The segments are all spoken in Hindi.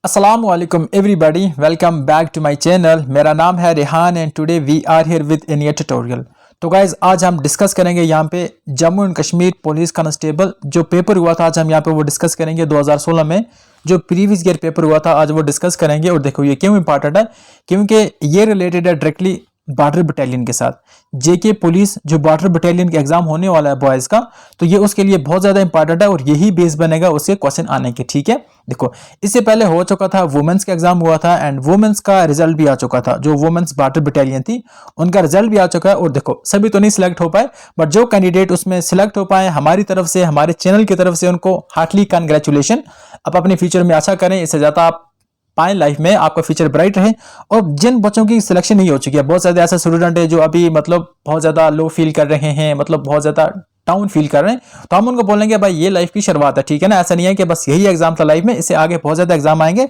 अस्सलाम वालेकुम everybody, welcome back to my channel. मेरा नाम है Rehan and today we are here with a new tutorial. तो गाइज आज हम डिस्कस करेंगे यहाँ पे Jammu and Kashmir police constable जो पेपर हुआ था। आज हम यहाँ पे वो डिस्कस करेंगे 2016 में जो प्रीवियस ईयर पेपर हुआ था, आज वो डिस्कस करेंगे। और देखो ये क्यों इंपॉर्टेंट है, क्योंकि ये रिलेटेड है डायरेक्टली बॉर्डर बटालियन के साथ। जेके पुलिस जो बॉर्डर बटालियन का एग्जाम होने वाला है बॉयज का, तो ये उसके लिए बहुत ज्यादा इंपॉर्टेंट है और यही बेस बनेगा उसके क्वेश्चन आने के। ठीक है, देखो इससे पहले हो चुका था वुमेन्स का एग्जाम हुआ था एंड वुमेन्स का रिजल्ट भी आ चुका था। जो वुमेन्स बॉर्डर बटालियन थी उनका रिजल्ट भी आ चुका है। और देखो सभी तो नहीं सिलेक्ट हो पाए, बट जो कैंडिडेट उसमें सिलेक्ट हो पाए हमारी तरफ से, हमारे चैनल की तरफ से उनको हार्टली कंग्रेचुलेशन। अब अपने फ्यूचर में अच्छा करें, इससे ज्यादा आप पाए लाइफ में, आपका फ्यूचर ब्राइट रहे। और जिन बच्चों की सिलेक्शन नहीं हो चुकी है, बहुत ज्यादा ऐसे स्टूडेंट है जो अभी मतलब बहुत ज्यादा लो फील कर रहे हैं, मतलब बहुत ज्यादा डाउन फील कर रहे हैं, तो हम उनको बोलेंगे भाई ये लाइफ की शुरुआत है। ठीक है ना, ऐसा नहीं है कि बस यही एग्जाम था लाइफ में, इससे आगे बहुत ज्यादा एग्जाम आएंगे।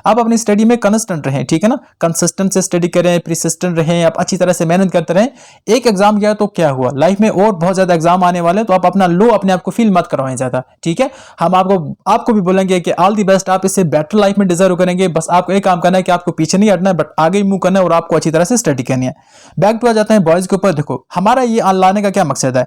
आप अपनी स्टडी में कंसिस्टेंट रहें, ठीक है ना, कंसिस्टेंट से स्टडी करें, प्रिसिस्टेंट रहें, आप अच्छी तरह से मेहनत करते रहें। एक एग्जाम गया तो क्या हुआ, लाइफ में और बहुत ज्यादा एग्जाम आने वाले हैं, तो आप अपना लो अपने आप को फील मत करवाएं ज्यादा। ठीक है, हम आपको भी बोलेंगे कि ऑल दी बेस्ट, आप इससे बेटर लाइफ में डिजर्व करेंगे। बस आपको एक काम करना है कि आपको पीछे नहीं हटना है, बट आगे ही मूव करना है और आपको अच्छी तरह से स्टडी करनी है। बैक टू आ जाते हैं बॉयज के ऊपर। देखो हमारा ये लाने का क्या मकसद है,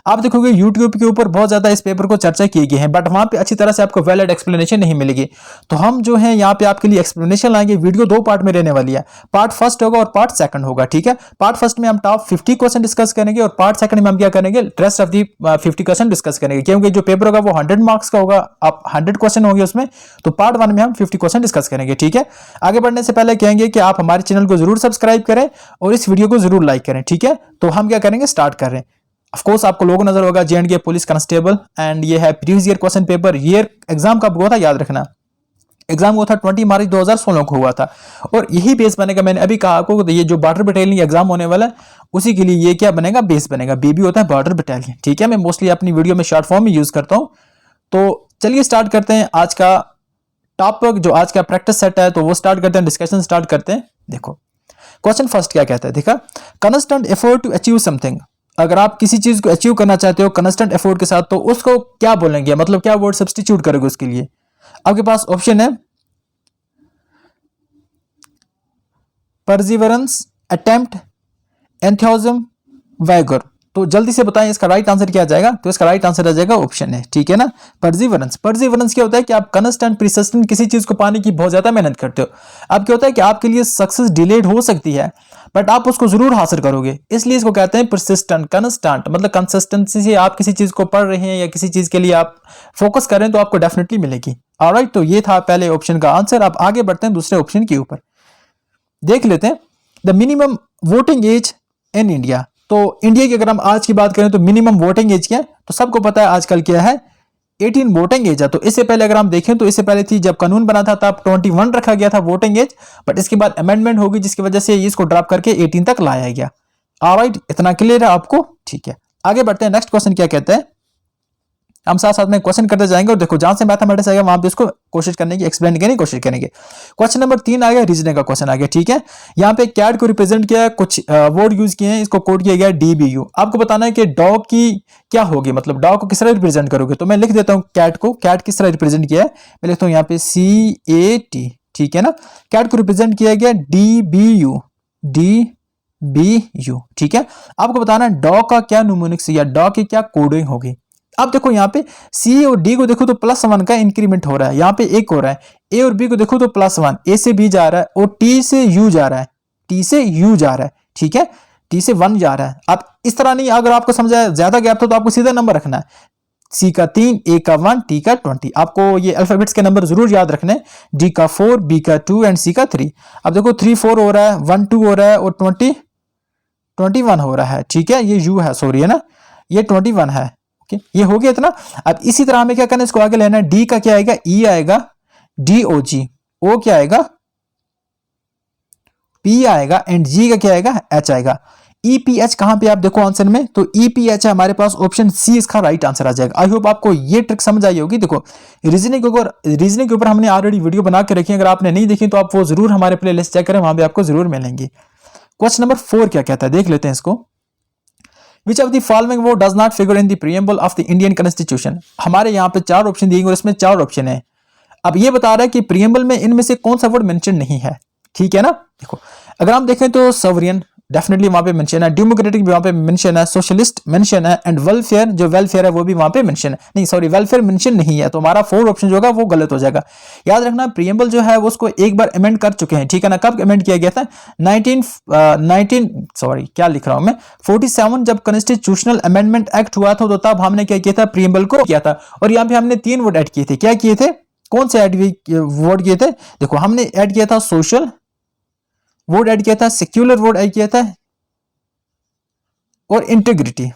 आप देखोगे यूट्यूब के ऊपर बहुत ज्यादा इस पेपर को चर्चा की गई है, बट वहां पे अच्छी तरह से आपको वैलिड एक्सप्लेनेशन नहीं मिलेगी। तो हम जो है यहाँ पे आपके लिए एक्सप्लेनेशन लाएंगे। वीडियो दो पार्ट में रहने वाली है, पार्ट फर्स्ट होगा और पार्ट सेकंड होगा। ठीक है, पार्ट फर्स्ट में हम टॉप 50 क्वेश्चन डिस्कस करेंगे और पार्ट सेकंड में हम क्या करेंगे, rest of the 50 question discuss करेंगे। क्योंकि जो पेपर होगा वो 100 मार्क्स का होगा, आप 100 क्वेश्चन होंगे उसमें, तो पार्ट वन में हम 50 क्वेश्चन डिस्कस करेंगे। ठीक है, आगे बढ़ने से पहले कहेंगे कि आप हमारे चैनल को जरूर सब्सक्राइब करें और इस वीडियो को जरूर लाइक करें। ठीक है, तो हम क्या करेंगे, स्टार्ट कर रहे हैं। ऑफ कोर्स आपको लोगो नजर होगा J&K पुलिस कांस्टेबल एंड ये है previous year question paper. Year exam कब हुआ था याद रखना, एग्जाम हुआ था 20 मार्च 2016 को हुआ था। और यही बेस बनेगा, मैंने अभी कहा आपको, ये जो बॉर्डर बटालियन एग्जाम होने वाला है उसी के लिए ये क्या बनेगा, बेस बनेगा। बीबी होता है बॉर्डर बटालियन। ठीक है, मैं मोस्टली अपनी वीडियो में शॉर्ट फॉर्म में यूज करता हूं। तो चलिए स्टार्ट करते हैं आज का टॉपिक, जो आज का प्रैक्टिस सेट है, तो वो स्टार्ट करते हैं, डिस्कशन स्टार्ट करते हैं। देखो क्वेश्चन फर्स्ट क्या कहता है, देखा, constant effort to achieve something. अगर आप किसी चीज को अचीव करना चाहते हो कॉन्स्टेंट एफर्ट के साथ, तो उसको क्या बोलेंगे, मतलब क्या वर्ड सब्स्टिट्यूट करोगे उसके लिए। आपके पास ऑप्शन है परसिवरेंस, अटेम्प्ट, एंथुसियाज्म, वैगोर। तो जल्दी से बताएं इसका राइट आंसर क्या आ जाएगा। तो इसका राइट आंसर आ जाएगा ऑप्शन है, ठीक है ना, परसिवरेंस। परसिवरेंस क्या होता है कि आप कंस्टेंट प्रिसिस्टेंट किसी चीज को पाने की बहुत ज्यादा मेहनत करते हो। अब क्या होता है कि आपके लिए सक्सेस डिलेड हो सकती है, बट आप उसको जरूर हासिल करोगे, इसलिए इसको कहते हैं परसिस्टेंट। कंस्टेंट मतलब कंसिस्टेंसी से आप किसी चीज को पढ़ रहे हैं या किसी चीज के लिए आप फोकस कर रहे हैं तो आपको डेफिनेटली मिलेगी। ऑलराइट, तो ये था पहले ऑप्शन का आंसर। अब आगे बढ़ते हैं दूसरे ऑप्शन के ऊपर, देख लेते हैं। The minimum voting age in India. तो इंडिया की अगर हम आज की बात करें तो मिनिमम वोटिंग एज क्या है, तो सबको पता है आजकल क्या है, 18 वोटिंग एज है। तो इससे पहले अगर हम देखें तो इससे पहले थी, जब कानून बना था तब 21 रखा गया था वोटिंग एज, बट इसके बाद अमेंडमेंट होगी जिसकी वजह से इसको ड्रॉप करके 18 तक लाया गया। ऑलराइट, इतना क्लियर है आपको, ठीक है। आगे बढ़ते हैं, नेक्स्ट क्वेश्चन क्या कहता है, हम साथ साथ में क्वेश्चन करते जाएंगे और देखो जहां से मैथमेटिक्स आएगा वहां पे उसको कोशिश करने की, एक्सप्लेन करने की कोशिश करेंगे। क्वेश्चन नंबर 3 आ गया, रीजनिंग का क्वेश्चन आ गया। ठीक है, यहाँ पे कैट को रिप्रेजेंट किया है, कुछ वर्ड यूज किए हैं, इसको कोड किया गया DBU। आपको बताना है कि डॉग की क्या होगी, मतलब डॉग को किस तरह रिप्रेजेंट करोगे। तो मैं लिख देता हूँ कैट को, कैट किस तरह रिप्रेजेंट किया है, मैं लिखता हूँ यहाँ पे CAT। ठीक है ना, कैट को रिप्रेजेंट किया गया DBU, DBU। ठीक है, आपको बताना है डॉग का क्या न्यूमोनिक्स या डॉग की क्या कोडिंग होगी। अब देखो यहाँ पे C और D को देखो तो +1 का इंक्रीमेंट हो रहा है, यहाँ पे एक हो रहा है। A और B को देखो तो +1, A से B जा रहा है और T से U जा रहा है, T से U जा रहा है। ठीक है, T से 1 जा रहा है। आप इस तरह नहीं, अगर आपको समझा ज्यादा गैप था तो आपको सीधा नंबर रखना है, C का 3, A का 1, T का 20। आपको ये अल्फाबेट्स के नंबर जरूर याद रखने, D का 4, B का 2 एंड C का 3। अब देखो 3 4 हो रहा है, 1 2 हो रहा है और 20 21 हो रहा है। ठीक है, ये U है, सॉरी है ना, ये 21 है। ये हो गया इतना। अब इसी तरह हमें क्या करना है, इसको आगे लेना है। डी का क्या आएगा, ई आएगा, DOG, ओ क्या आएगा, पी आएगा एंड जी का क्या आएगा, एच आएगा। EPH कहां पे आप देखो आंसर में, तो EPH है हमारे पास, ऑप्शन सी इसका राइट आंसर आ जाएगा। आई होप आपको ये ट्रिक समझ आई होगी। देखो रीजनिंग के ऊपर हमने ऑलरेडी वीडियो बना के रखी है, अगर आपने नहीं देखी तो आप वो जरूर हमारे प्लेलिस्ट चेक करें, वहां पे आपको जरूर मिलेंगी। क्वेश्चन नंबर 4 क्या कहता है, देख लेते हैं इसको। Which of the following word does not figure in the preamble of the Indian Constitution? हमारे यहाँ पे 4 ऑप्शन दिए और इसमें 4 ऑप्शन है। अब ये बता रहा है कि प्रीएम्बल में इनमें से कौन सा वर्ड मेंशन नहीं है, ठीक है ना। देखो अगर हम देखें तो सॉवरियन डेफिनेटली वहां पे मेंशन है, डेमोक्रेटिक भी वहां पे मेंशन है, सोशलिस्ट मेंशन है, एंड वेलफेयर, जो वेलफेयर है वो भी वहां पे मेंशन है, नहीं सॉरी वेलफेयर मेंशन नहीं है, तो हमारा 4 ऑप्शन जो होगा वो गलत हो जाएगा। याद रखना प्रीएम्बल जो है वो उसको एक बार अमेंड कर चुके हैं, ठीक है ना। कब अमेंड किया गया था? 47 जब कॉन्स्टिट्यूशनल अमेंडमेंट एक्ट हुआ था, तो तब हमने क्या किया था? प्रीएम्बल को किया था। और यहाँ पे हमने 3 वर्ड ऐड किए थे। क्या किए थे? कौन से वर्ड किए थे? देखो हमने ऐड किया था सोशल वर्ड ऐड किया था, सेक्युलर वर्ड ऐड किया था, और इंटीग्रिटी।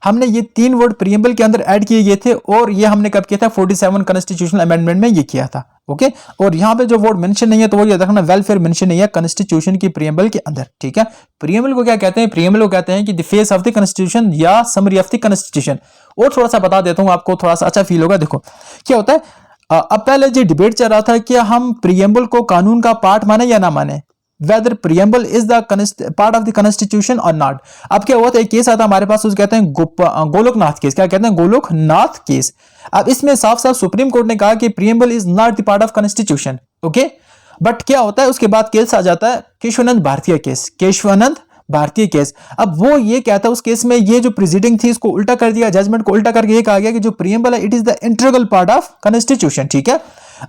हमने ये 3 वर्ड प्रीएम्बल के अंदर ऐड किए गए थे, और ये हमने कब किया था? 47 कॉन्स्टिट्यूशनल अमेंडमेंट में ये किया था। ओके, और यहां पे जो वर्ड मेंशन नहीं है तो वो याद रखना वेलफेयर मेंशन नहीं है कॉन्स्टिट्यूशन की प्रीएम्बल के अंदर, ठीक है। प्रीएम्बल को क्या कहते हैं? प्रीएम्बल को कहते हैं कि the face of the constitution या समरी ऑफ द कॉन्स्टिट्यूशन। और थोड़ा सा बता देता हूं आपको, थोड़ा सा अच्छा फील होगा। देखो क्या होता है, अब पहले जो डिबेट चल रहा था कि हम प्रीएम्बल को कानून का पार्ट माने या ना माने, whether preamble is the part of the constitution or not। अब क्या हुआ था, एक केस आता हमारे पास, उसे कहते हैं गोलोकनाथ केस। क्या कहते हैं? गोलोकनाथ केस। अब इसमें साफ साफ सुप्रीम कोर्ट ने कहा कि preamble is not the part of constitution. Okay, but क्या होता है उसके बाद केस आ जाता है केशवानंद भारतीय केस, केशवानंद भारतीय केस। अब वो ये कहता है उस केस में ये जो प्रीसीडिंग थी इसको उल्टा कर दिया, जजमेंट को उल्टा करके ये कहा गया कि जो प्रीएम्बल है it is the integral part of constitution, ठीक है।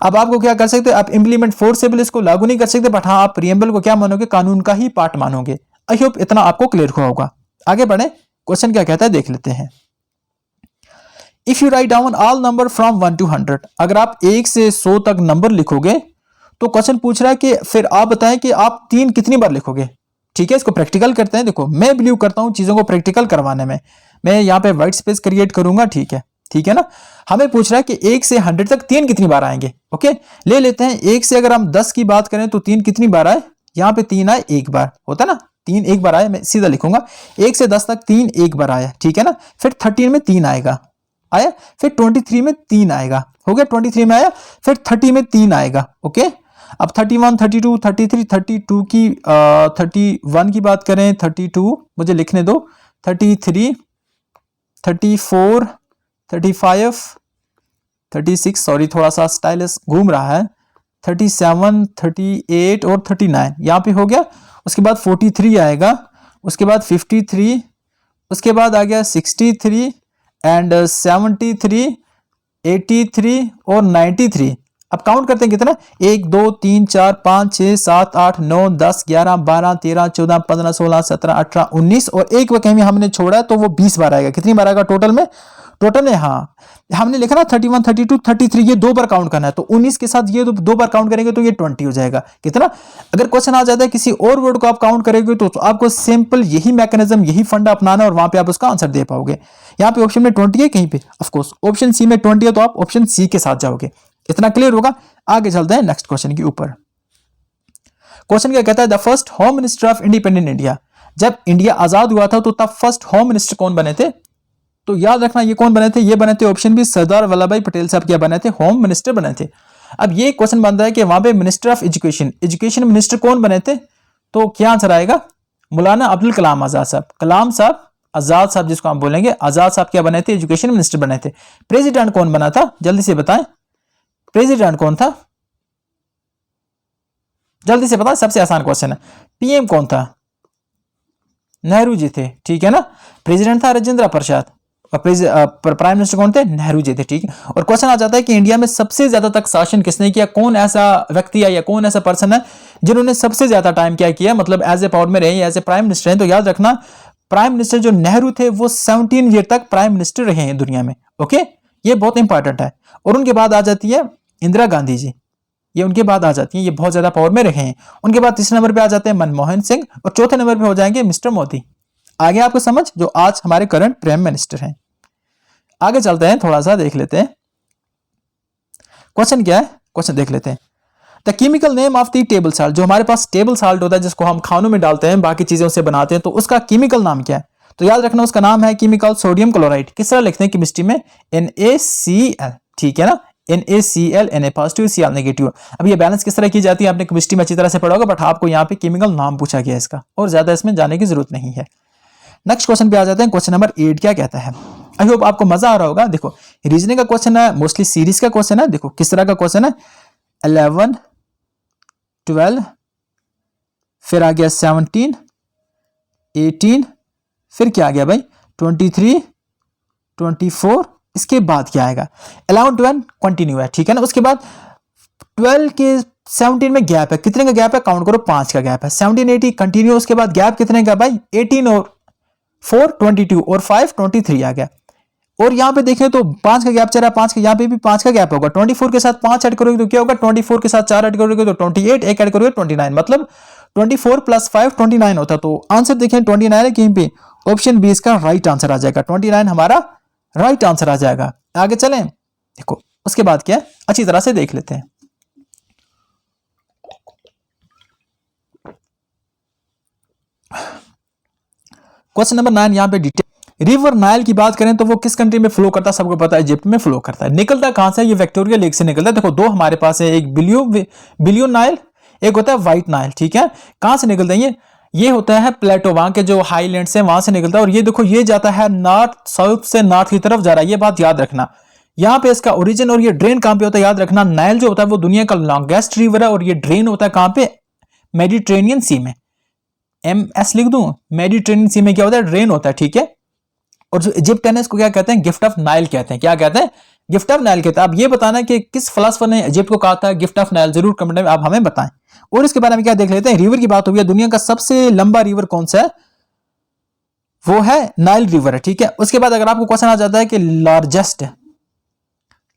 अब आपको क्या कर सकते हो, आप इंप्लीमेंट फोर्सेबल इसको लागू नहीं कर सकते, बट हाँ आप प्रीएम्बल को क्या मानोगे? कानून का ही पार्ट मानोगे। आई होप इतना आपको क्लियर हुआ होगा। आगे बढ़े, क्वेश्चन क्या कहता है देख लेते हैं। If you write down all number from 1 to 100, अगर आप 1 से 100 तक नंबर लिखोगे तो क्वेश्चन पूछ रहा है कि फिर आप बताएं कि आप 3 कितनी बार लिखोगे, ठीक है। इसको प्रैक्टिकल करते हैं। देखो मैं बिलीव करता हूं चीजों को प्रैक्टिकल करवाने में। मैं यहाँ पे व्हाइट स्पेस क्रिएट करूंगा, ठीक है, ठीक है ना। हमें पूछ रहा है कि 1 से 100 तक 3 कितनी बार आएंगे। ओके, ले लेते हैं 1 से अगर हम 10 की बात करें तो 3 कितनी बार आए? यहाँ पे 3 आए, 1 बार होता है ना, 3 1 बार आए। मैं सीधा लिखूंगा 1 से 10 तक 3 1 बार आया, ठीक है ना। फिर 13 में 3 आएगा, आया। फिर 23 में 3 आएगा, हो गया, 23 में आया। फिर 30 में 3 आएगा। ओके, अब 31 32 33 32 की 31 की बात करें, 32 मुझे लिखने दो, 33 34 35 36, सॉरी थोड़ा सा स्टाइलस घूम रहा है, 37 38 और 39 यहाँ पे हो गया। उसके बाद 43 आएगा, उसके बाद 53, उसके बाद आ गया 63 एंड 73 83 और 93। अब काउंट करते हैं कितना? 1 2 3 4 5 6 7 8 9 10 11 12 13 14 15 16 17 18 19 और एक वक्त में हमने छोड़ा तो वो 20 बार आएगा। कितनी बार आएगा टोटल में? टोटल में हाँ हमने लिखा ना 31 32 33, ये 2 बार काउंट करना है, तो 19 के साथ ये 2 बार काउंट करेंगे तो ये 20 हो जाएगा। कितना? अगर क्वेश्चन आ जाता है किसी और वर्ड को आप काउंट करेंगे तो आपको सिंपल यही मैकेनिज्म, यही फंडा अपनाना है और वहां पे आप उसका आंसर दे पाओगे। यहाँ पे ऑप्शन में 20 है, कहीं पे ऑफकोर्स ऑप्शन सी में 20 है, तो आप ऑप्शन सी के साथ जाओगे। इतना क्लियर होगा? आगे चलते हैं नेक्स्ट क्वेश्चन के ऊपर। क्वेश्चन क्या कहता है? The first home minister of independent India. जब इंडिया आजाद हुआ था तो तब फर्स्ट होम मिनिस्टर कौन बने थे? तो याद रखना ये कौन बने थे? ये बने थे ऑप्शन बी सरदार वल्लभ भाई पटेल साहब। क्या बने थे? होम मिनिस्टर बने थे। अब ये क्वेश्चन बनता है कि वहां पे minister of education, education minister कौन बने थे? तो क्या आंसर आएगा? मौलाना अब्दुल कलाम आजाद साहब। कलाम साहब, आजाद साहब जिसको हम बोलेंगे, आजाद साहब क्या बने थे? एजुकेशन मिनिस्टर बने थे। प्रेसिडेंट कौन बना था? जल्दी से बताएं, प्रेसिडेंट कौन था? जल्दी से बताएं, सबसे आसान क्वेश्चन है। पीएम कौन था? नेहरू जी थे, ठीक है ना। प्रेसिडेंट था राजेंद्र प्रसाद और प्राइम मिनिस्टर कौन थे? नेहरू जी थे, ठीक है। और क्वेश्चन आ जाता है कि इंडिया में सबसे ज्यादा तक शासन किसने किया? कौन ऐसा व्यक्ति है या कौन ऐसा पर्सन है जिन्होंने सबसे ज्यादा टाइम क्या किया, मतलब एज ए पावर में रहे, एज ए प्राइम मिनिस्टर हैं? तो याद रखना प्राइम मिनिस्टर जो नेहरू थे वो 17 ईयर तक प्राइम मिनिस्टर रहे हैं दुनिया में। ओके, ये बहुत इंपॉर्टेंट है। और उनके बाद आ जाती है इंदिरा गांधी जी, ये उनके बाद आ जाती है, ये बहुत ज्यादा पावर में रहे हैं। उनके बाद तीसरे नंबर पे आ जाते हैं मनमोहन सिंह और चौथे नंबर पे हो जाएंगे मिस्टर मोदी। आगे आपको समझ, जो आज हमारे करंट प्राइम मिनिस्टर हैं। आगे चलते हैं, थोड़ा सा देख लेते हैं क्वेश्चन क्या है। क्वेश्चन देख लेते हैं। The chemical name of the table salt. जो हमारे पास टेबल साल्ट होता है जिसको हम खानों में डालते हैं, बाकी चीजों से बनाते हैं, तो उसका केमिकल नाम क्या है? तो याद रखना उसका नाम है केमिकल सोडियम क्लोराइड। किस तरह लिखते हैं केमिस्ट्री में? NaCl, ठीक है ना, NaCl, Na positive Cl negative. अब ये बैलेंस किस तरह की जाती है आपने केमिस्ट्री में अच्छी तरह से पढ़ा होगा, बट आपको यहाँ पे केमिकल नाम पूछा गया इसका, और ज्यादा इसमें जाने की जरूरत नहीं है। नेक्स्ट क्वेश्चन पे आ जाते हैं। क्वेश्चन नंबर 8 क्या कहता है? आई होप आपको मजा आ रहा होगा। देखो रीजनिंग का क्वेश्चन है, मोस्टली सीरीज का क्वेश्चन है। देखो किस तरह का क्वेश्चन है, 11, 12, फिर आ गया 17, 18, फिर क्या आ गया भाई 23, 24, इसके बाद क्या आएगा 11, 12 कंटिन्यू है, ठीक है ना। उसके बाद 12 के 17 में गैप है, कितने का गैप है काउंट करो, 5 का गैप है। 17, 18 कंटिन्यू, उसके बाद गैप कितने का भाई 18 और 4 22 और 5 23 आ गया। और यहां पे देखें तो 5 का गैप चल रहा है, 5 का यहां पे भी 5 का गैप होगा। 24 के साथ 5 ऐड करोगे तो क्या होगा, 24 के साथ 4 ऐड करोगे तो 28, एक ऐड करोगे 29, मतलब 24 + 5 29 होता। तो आंसर देखें 29 है कहीं पे, ऑप्शन बी इसका राइट आंसर आ जाएगा। 29 हमारा राइट आंसर आ जाएगा। आगे चलें, देखो उसके बाद क्या है अच्छी तरह से देख लेते हैं। क्वेश्चन नंबर 9 यहां पे डिटेल, रिवर नाइल की बात करें तो वो किस कंट्री में फ्लो करता है, सबको पता है इजिप्ट में फ्लो करता है। निकलता कहां से, ये विक्टोरिया लेक से निकलता है। देखो दो हमारे पास है, एक बिलियन नाइल, एक होता है व्हाइट नाइल, ठीक है। कहां से निकलता है ये होता है प्लेटो, वहां के जो हाईलैंड्स हैं वहां से निकलता है। और ये देखो ये जाता है नॉर्थ, साउथ से नॉर्थ की तरफ जा रहा है, ये बात याद रखना। यहाँ पे इसका ओरिजिन और ये ड्रेन कहां पे होता है याद रखना। नाइल जो होता है वो दुनिया का लॉन्गेस्ट रिवर है और ये ड्रेन होता है कहां पे, मेडिटेरेनियन सी में। MS लिख दूं, मेडिटेरेनियन सी में क्या होता है, ड्रेन होता है, ठीक है। और जो इजिप्ट है इसको क्या कहते हैं, गिफ्ट ऑफ नाइल कहते हैं। क्या कहते हैं, गिफ्ट ऑफ नाइल कहते हैं। अब ये बताना कि किस फिलोसोफर ने इजिप्ट को कहा था गिफ्ट ऑफ नाइल, जरूर कमेंट में आप हमें बताएं। और इसके बारे में क्या देख लेते हैं, रिवर की बात हो गई, दुनिया का सबसे लंबा रिवर कौन सा है, वो है नाइल रिवर है, ठीक है। उसके बाद अगर आपको क्वेश्चन आ जाता है कि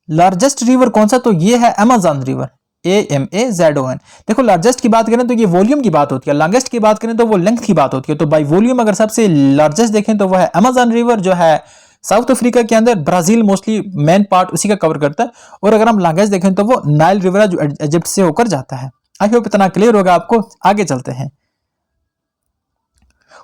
लार्जेस्ट रिवर कौन सा, तो ये है अमेज़न रिवर, AMAZON। देखो लार्जेस्ट की बात करें तो ये वॉल्यूम की बात होती है, लॉन्गेस्ट की बात करें तो वो लेंथ की बात होती है। तो बाई वॉल्यूम अगर सबसे लार्जेस्ट देखें तो वो है अमेज़न रिवर, जो है साउथ अफ्रीका के अंदर, ब्राजील मोस्टली मेन पार्ट उसी का कवर करता है। और अगर हम लॉन्गेस्ट देखें तो वो नाइल रिवर है जो इजिप्ट से होकर जाता है। आई होप इतना क्लियर होगा आपको। आगे चलते हैं।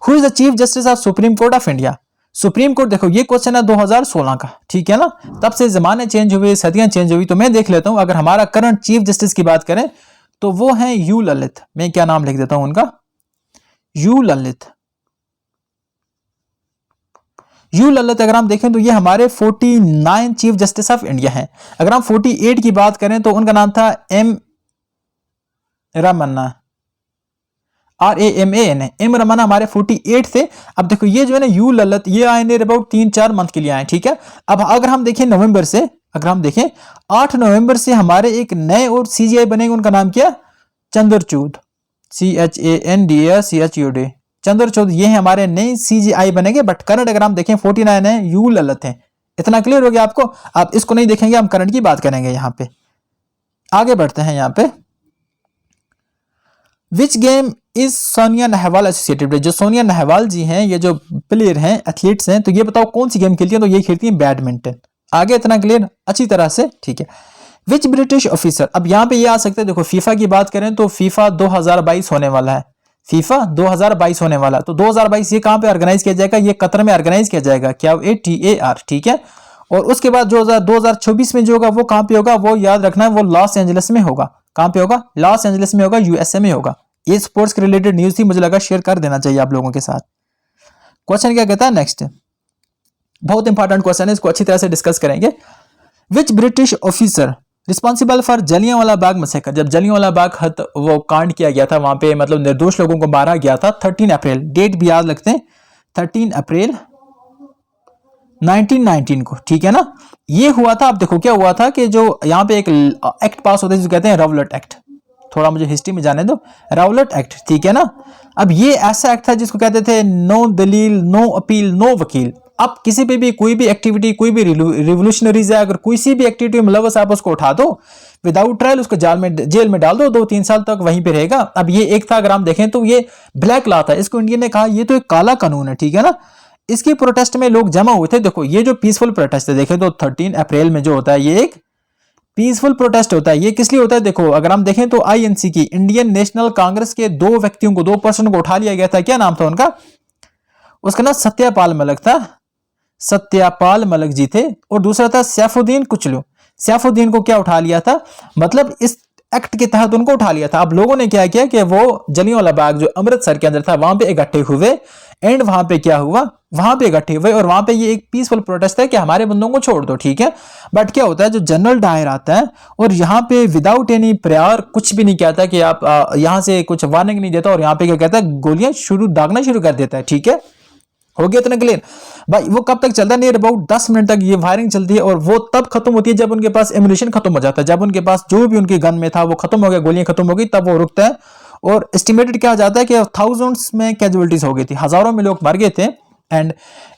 Who is the chief justice of supreme court of India? Supreme court, देखो ये क्वेश्चन है 2016 का, ठीक है ना। तब से जमाने चेंज हुए, सदियां चेंज हुई, तो मैं देख लेता हूं। अगर हमारा करंट चीफ जस्टिस की बात करें तो वो है यू ललित। मैं क्या नाम लिख देता हूं उनका, यू ललित। यू ललित अगर हम देखें तो ये हमारे 49 चीफ जस्टिस ऑफ इंडिया हैं। अगर हम 48 की बात करें तो उनका नाम था M Ramana, RAMAN, M Ramana हमारे 48 थे। अब देखो ये जो है ना यू ललित, ये आए ने अबाउट 3-4 मंथ के लिए आए, ठीक है। अब अगर हम देखें नवंबर से, अगर हम देखें 8 नवंबर से हमारे एक नए और CJI बनेंगे, उनका नाम क्या, चंद्रचूड, CHANDRCHUD, चंद्रचूड, ये है हमारे नए CJI बनेंगे। बट करंट अगर हम देखें 49 है, यू ललित है। इतना क्लियर हो गया आपको। आप इसको नहीं देखेंगे, हम करंट की बात करेंगे यहाँ पे। आगे बढ़ते हैं यहाँ पे। Which game is Sonia Nehwal associated with? जो सोनिया नेहवाल जी हैं, ये जो प्लेयर हैं, एथलीट्स हैं, तो ये बताओ कौन सी गेम खेलती हैं, तो ये खेलती हैं बैडमिंटन। आगे इतना क्लियर अच्छी तरह से, ठीक है। विच ब्रिटिश ऑफिसर, अब यहां पे ये आ सकते हैं, देखो फीफा की बात करें तो फीफा 2022 होने वाला है, फीफा 2022 होने वाला। तो 2022 ये कहां पे ऑर्गेनाइज किया जाएगा, ये कतर में ऑर्गेनाइज किया जाएगा, क्या TAR, ठीक है। और उसके बाद जो 2024 में जो होगा वो कहां पे होगा, वो याद रखना है, वो लॉस एंजलिस में होगा। कहां पे होगा, लॉस एंजलिस में होगा, USA में होगा। ये स्पोर्ट्स के रिलेटेड न्यूज थी, मुझे लगा शेयर कर देना चाहिए आप लोगों के साथ। क्वेश्चन क्या कहता है नेक्स्ट, बहुत इंपॉर्टेंट क्वेश्चन है, इसको अच्छी तरह से डिस्कस करेंगे। विच British officer responsible for Jallianwala Bagh massacre? जब जलियांवाला बाग वो कांड किया गया था, वहां पे मतलब निर्दोष लोगों को मारा गया था, 13 अप्रैल, डेट भी याद रखते हैं, 13 अप्रैल 1919 को, ठीक है ना। ये हुआ था। अब देखो क्या हुआ था कि जो यहाँ पे एक एक्ट पास होता है जिसे कहते हैं राउलेट एक्ट, थोड़ा मुझे हिस्ट्री में जाने दो, राउलेट एक्ट, ठीक है ना। अब ये ऐसा एक्ट था जिसको कहते थे नो दलील, नो अपील, नो वकील। अब किसी पे भी कोई भी एक्टिविटी, कोई भी रिवोल्यूशनरीज है, अगर कोई सी भी एक्टिविटी में मुलव्वस आप उसको उठा दो विदाउट ट्रायल, उसको जेल में डाल दो, 2-3 साल तक वहीं पे रहेगा। अब ये एक था, अगर हम देखें तो ये ब्लैक लॉ था, इसको इंडिया ने कहा ये तो एक काला कानून है, ठीक है ना। इसकी प्रोटेस्ट में लोग जमा हुए थे। देखो ये जो पीसफुल प्रोटेस्ट है, देखें तो 13 अप्रैल में जो होता है ये एक पीसफुल प्रोटेस्ट होता है। ये किस लिए होता है, देखो अगर हम देखें तो INC की, इंडियन नेशनल कांग्रेस के 2 व्यक्तियों को, 2 पर्सन को उठा लिया गया था। क्या नाम था उनका, उसका नाम सत्यपाल मलिक था, सत्यपाल मलिक जी थे। और दूसरा था सैफुद्दीन कुचलू। सैफुद्दीन को क्या उठा लिया था, मतलब इस एक्ट के तहत उनको उठा लिया था। अब लोगों ने क्या किया कि वो जलियांवाला बाग जो अमृतसर के अंदर था वहां पे इकट्ठे हुए एंड वहां पे क्या हुआ, वहां पे इकट्ठे हुए और वहां पे ये एक पीसफुल प्रोटेस्ट है कि हमारे बंदों को छोड़ दो, ठीक है। बट क्या होता है, जो जनरल डायर आता है और यहाँ पे विदाउट एनी प्रेयर कुछ भी नहीं कहता कि आप यहाँ से कुछ वार्निंग नहीं देता और यहाँ पे क्या कहता है, गोलियां दागना शुरू कर देता है, ठीक है। हो गया इतना क्लियर भाई। वो कब तक चलता है, नियर अबाउट 10 मिनट तक ये फायरिंग चलती है और वो तब खत्म होती है जब उनके पास एम्यूनिशन खत्म हो जाता है, जब उनके पास जो भी उनकी गन में था वो खत्म हो गया, गोलियां खत्म हो गई, तब वो रुकता है। और एस्टिमेटेड क्या जाता है कि थाउजेंड्स में कैजुअलिटीज हो गई थी, हजारों में लोग मर गए थे। एंड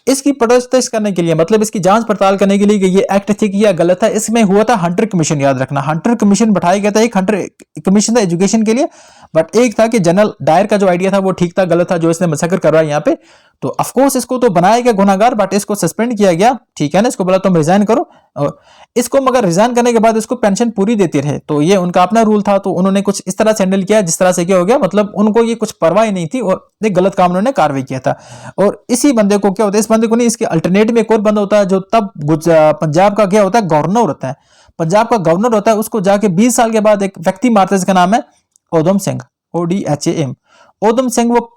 इसकी प्रोटेस्ट करने के लिए, मतलब इसकी जांच पड़ताल करने के लिए कि ये एक्ट ठीक या गलत है, इसमें हुआ था हंटर कमीशन। याद रखना, हंटर कमीशन बैठाया गया था, एक हंटर कमीशन था एजुकेशन के लिए, बट एक था कि जनरल डायर का जो आइडिया था वो ठीक था गलत था, जो इसने मसकर करवाया यहाँ पे। तो ऑफकोर्स इसको तो बनाया गया गुनाहगार, बट इसको सस्पेंड किया गया, ठीक है ना। इसको बोला तुम रिजाइन करो, और इसको मगर रिजाइन करने के बाद इसको पेंशन पूरी देती रहे। तो ये उनका अपना रूल था, तो उन्होंने कुछ इस तरह से हैंडल किया जिस तरह से क्या हो गया, मतलब उनको ये कुछ परवाह ही नहीं थी और एक गलत काम उन्होंने कार्रवाई किया था। और इसी बंदे को क्या होता है, इस बंदे को नहीं, इसके अल्टरनेट में एक और बंदा होता है जो तब पंजाब का क्या होता है, गवर्नर होता है। पंजाब का गवर्नर होता है, उसको जाके 20 साल के बाद एक व्यक्ति मारता है जिसका नाम है उधम सिंह, ODHAM। उधम सिंह वो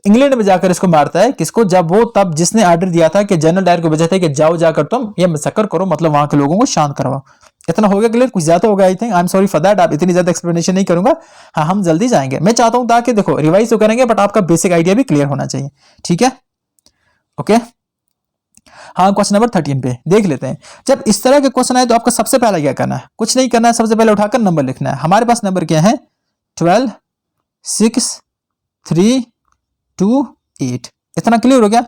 इंग्लैंड में जाकर इसको मारता है, किसको, जब वो तब जिसने ऑर्डर दिया था कि जनरल डायर को भेजा था कि जाओ जाकर तुम ये मसक्कर करो, मतलब वहां के लोगों को शांत करवाओ। इतना हो गया क्लियर, कुछ ज्यादा हो गया I think, I am sorry for that. आप इतनी ज्यादा एक्सप्लेनेशन नहीं करूंगा, हाँ हम जल्दी जाएंगे। मैं चाहता हूं ताकि देखो रिवाइज तो करेंगे बट आपका बेसिक आइडिया भी क्लियर होना चाहिए, ठीक है, ओके। हाँ, क्वेश्चन नंबर 13 पे देख लेते हैं। जब इस तरह के क्वेश्चन आए तो आपका सबसे पहले क्या करना है, कुछ नहीं करना है, सबसे पहले उठाकर नंबर लिखना है। हमारे पास नंबर क्या है, 12, 6, 3, 2, 8। इतना क्लियर हो गया।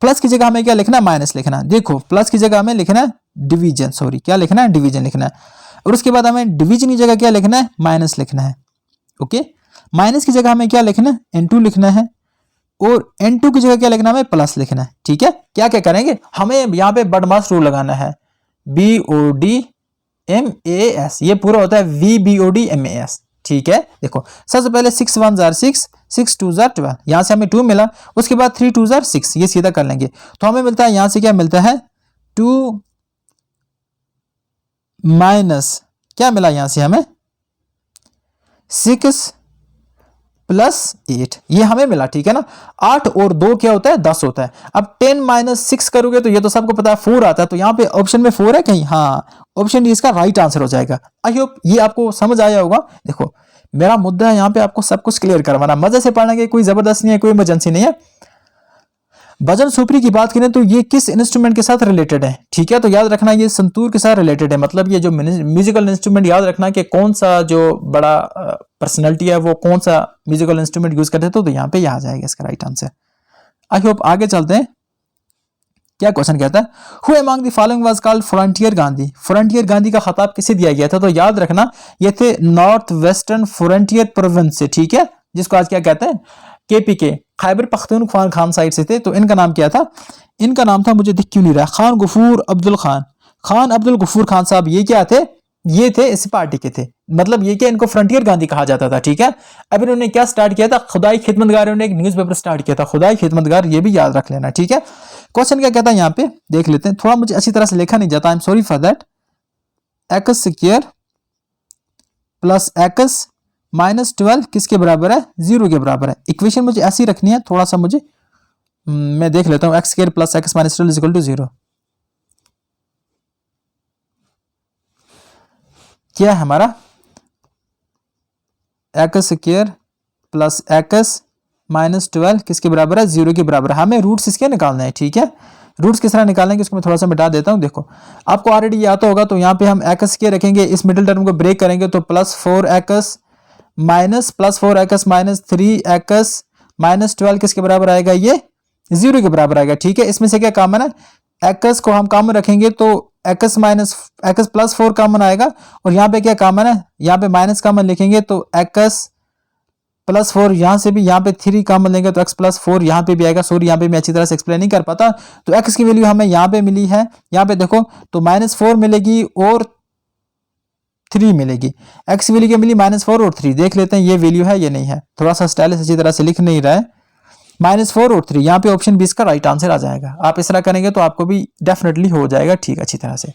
प्लस की जगह हमें क्या लिखना है, माइनस लिखना है। देखो प्लस की जगह हमें लिखना है डिवीजन, सॉरी क्या लिखना है, डिवीजन लिखना है। और उसके बाद हमें डिवीजन की जगह क्या लिखना है, माइनस लिखना है, ओके। माइनस की जगह हमें क्या लिखना है, N2 लिखना है, और N2 की जगह क्या लिखना है, हमें प्लस लिखना है, ठीक है। क्या क्या करेंगे, हमें यहाँ पे बडमास रूल लगाना है, BODMAS, ये पूरा होता है VBODMAS, ठीक है। देखो सबसे पहले 6 1 जार 6, 6 2 जार 12, यहां से हमें 2 मिला, उसके बाद 3 2 जार 6, ये सीधा कर लेंगे तो हमें मिलता है, यहां से क्या मिलता है, 2 माइनस क्या मिला, यहां से हमें 6 प्लस 8, ये हमें मिला, ठीक है ना। 8 और 2 क्या होता है, 10 होता है। अब 10 माइनस 6 करोगे तो ये तो सबको पता है 4 आता है, तो यहाँ पे ऑप्शन में 4 है कहीं, हाँ ऑप्शन डी इसका राइट आंसर हो जाएगा। आई होप ये आपको समझ आया होगा। देखो मेरा मुद्दा है यहाँ पे आपको सब कुछ क्लियर करवाना, मजे से पढ़ना की कोई जबरदस्त नहीं है, कोई इमरजेंसी नहीं है। भजन सुपरी की बात करें तो ये किस इंस्ट्रूमेंट के साथ रिलेटेड है, ठीक है। तो याद रखना ये संतूर के साथ रिलेटेड है, मतलब ये जो म्यूजिकल इंस्ट्रूमेंट, याद रखना कि कौन सा जो बड़ा पर्सनैलिटी है वो कौन सा म्यूजिकल इंस्ट्रूमेंट यूज करते तो यहाँ पे यह आ जाएगा इसका राइट आंसर। आई होप आगे चलते हैं। क्या क्वेश्चन कहता है, who among the following was called frontier Gandhi. Frontier Gandhi का खिताब किसे दिया गया था, तो याद रखना ये थे नॉर्थ वेस्टर्न फ्रंटियर प्रोविंस से, ठीक है, जिसको आज क्या कहते हैं, KPK, खैबर पख्तूनख्वा खान साइड से थे। तो इनका नाम क्या था, इनका नाम था, मुझे दिख क्यों नहीं रहा, खान गफूर अब्दुल खान, खान अब्दुल गफूर खान साहब। ये क्या थे, ये थे इस पार्टी के थे, मतलब ये क्या, इनको फ्रंटियर गांधी कहा जाता था, ठीक है। अब इन्होंने क्या स्टार्ट किया था, खुदाई खिदमतगार, इन्होंने एक न्यूज़पेपर स्टार्ट किया था, खुदाई खिदमतगार, ये भी याद रख लेना, ठीक है। क्वेश्चन क्या कहता है यहाँ पे देख लेते हैं, थोड़ा मुझे अच्छी तरह से लिखा नहीं जाता, I am sorry for that. X square plus X minus 12 किसके बराबर है, 0 के बराबर है। इक्वेशन मुझे ऐसी रखनी है, थोड़ा सा मुझे मैं देख लेता हूँ, X square plus X minus 12 equal to 0। क्या है हमारा, X square plus X minus 12 किसके बराबर है, 0 के बराबर है। हमें रूट्स इसके निकालना है, ठीक है। रूट्स किस तरह निकालने के उसको मैं थोड़ा सा मिटा देता हूं। देखो आपको ऑलरेडी ये आता होगा, तो यहाँ पे हम एक्स के रखेंगे, इस मिडिल टर्म को ब्रेक करेंगे तो plus 4x minus plus 4x minus 3x minus 12 किसके बराबर आएगा, ये 0 के बराबर आएगा, ठीक है। इसमें से क्या कॉमन है, x को हम कॉमन रखेंगे तो x minus x plus 4 common आएगा, और यहाँ पे क्या कॉमन है, यहाँ पे माइनस कॉमन लिखेंगे तो x प्लस 4, यहाँ से भी, यहाँ पे 3 कॉमन लेंगे तो x प्लस 4 यहाँ पे भी आएगा। सॉरी यहाँ पे मैं अच्छी तरह से एक्सप्लेन नहीं कर पाता। तो x की वैल्यू हमें यहाँ पे मिली है, यहाँ पे देखो तो -4 मिलेगी और 3 मिलेगी। x की वैल्यू क्या मिली, -4 और 3। देख लेते हैं ये वैल्यू है ये नहीं है, थोड़ा सा स्टाइलिश अच्छी तरह से लिख नहीं रहा है। -4 और 3, यहाँ पे ऑप्शन 20 का राइट आंसर आ जाएगा। आप इस तरह करेंगे तो आपको भी डेफिनेटली हो जाएगा ठीक अच्छी तरह से।